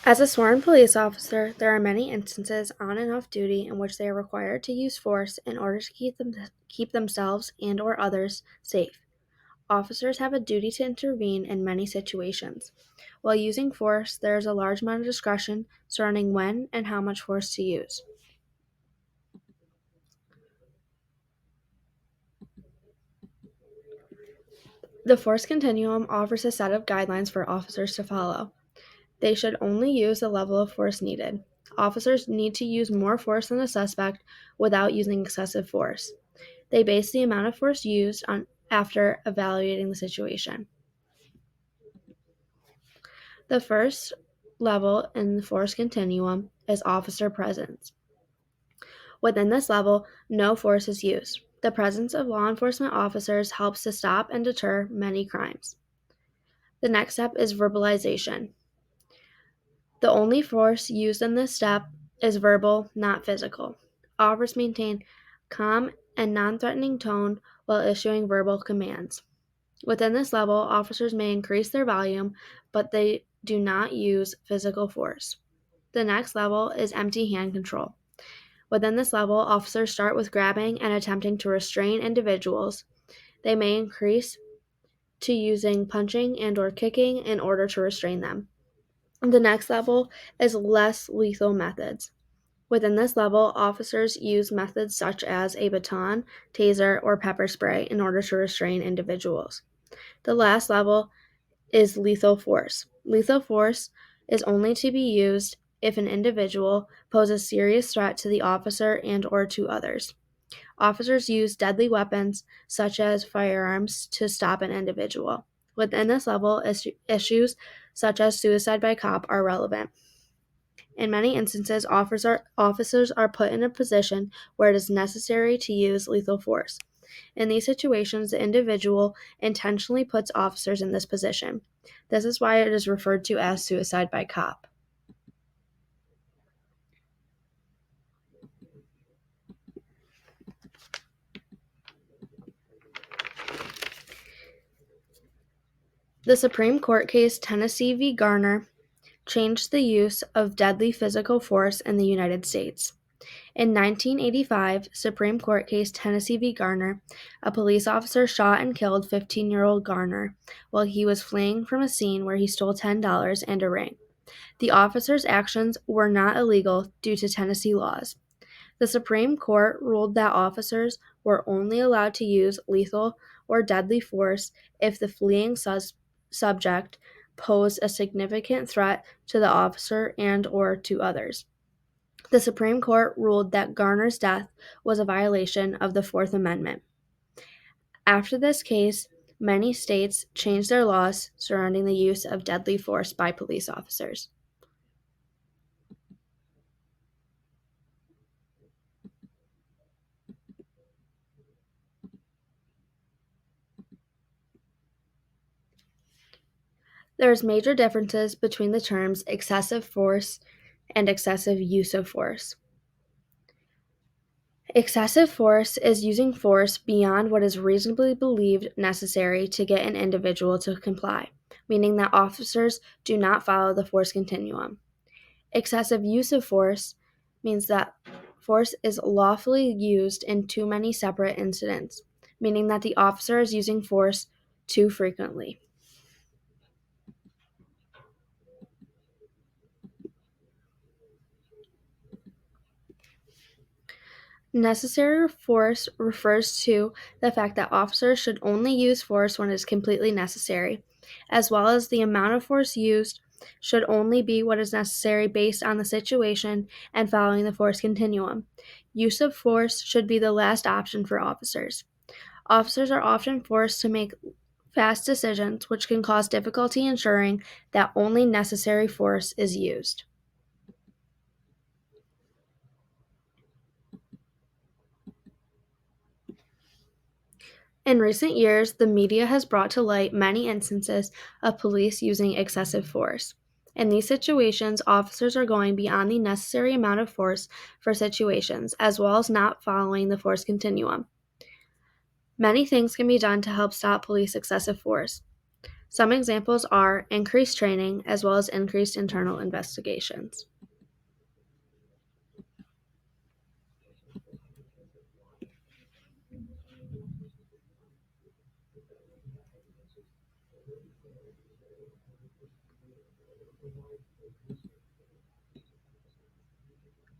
As a sworn police officer, there are many instances on and off duty in which they are required to use force in order to keep themselves and or others safe. Officers have a duty to intervene in many situations. While using force, there is a large amount of discretion surrounding when and how much force to use. The force continuum offers a set of guidelines for officers to follow. They should only use the level of force needed. Officers need to use more force than the suspect without using excessive force. They base the amount of force used on after evaluating the situation. The first level in the force continuum is officer presence. Within this level, no force is used. The presence of law enforcement officers helps to stop and deter many crimes. The next step is verbalization. The only force used in this step is verbal, not physical. Officers maintain calm and non-threatening tone while issuing verbal commands. Within this level, officers may increase their volume, but they do not use physical force. The next level is empty hand control. Within this level, officers start with grabbing and attempting to restrain individuals. They may increase to using punching and or kicking in order to restrain them. The next level is less lethal methods. Within this level, officers use methods such as a baton, taser, or pepper spray in order to restrain individuals. The last level is lethal force. Lethal force is only to be used if an individual poses serious threat to the officer and or to others. Officers use deadly weapons such as firearms to stop an individual. Within this level, issues such as suicide by cop are relevant. In many instances, officers are put in a position where it is necessary to use lethal force. In these situations, the individual intentionally puts officers in this position. This is why it is referred to as suicide by cop. The Supreme Court case Tennessee v. Garner changed the use of deadly physical force in the United States. In 1985, Supreme Court case Tennessee v. Garner, a police officer shot and killed 15-year-old Garner while he was fleeing from a scene where he stole $10 and a ring. The officer's actions were not illegal due to Tennessee laws. The Supreme Court ruled that officers were only allowed to use lethal or deadly force if the fleeing subject posed a significant threat to the officer and or to others. The Supreme Court ruled that Garner's death was a violation of the Fourth Amendment. After this case, many states changed their laws surrounding the use of deadly force by police officers. There's major differences between the terms excessive force and excessive use of force. Excessive force is using force beyond what is reasonably believed necessary to get an individual to comply, meaning that officers do not follow the force continuum. Excessive use of force means that force is lawfully used in too many separate incidents, meaning that the officer is using force too frequently. Necessary force refers to the fact that officers should only use force when it is completely necessary, as well as the amount of force used should only be what is necessary based on the situation and following the force continuum. Use of force should be the last option for officers. Officers are often forced to make fast decisions, which can cause difficulty ensuring that only necessary force is used. In recent years, the media has brought to light many instances of police using excessive force. In these situations, officers are going beyond the necessary amount of force for situations, as well as not following the force continuum. Many things can be done to help stop police excessive force. Some examples are increased training as well as increased internal investigations.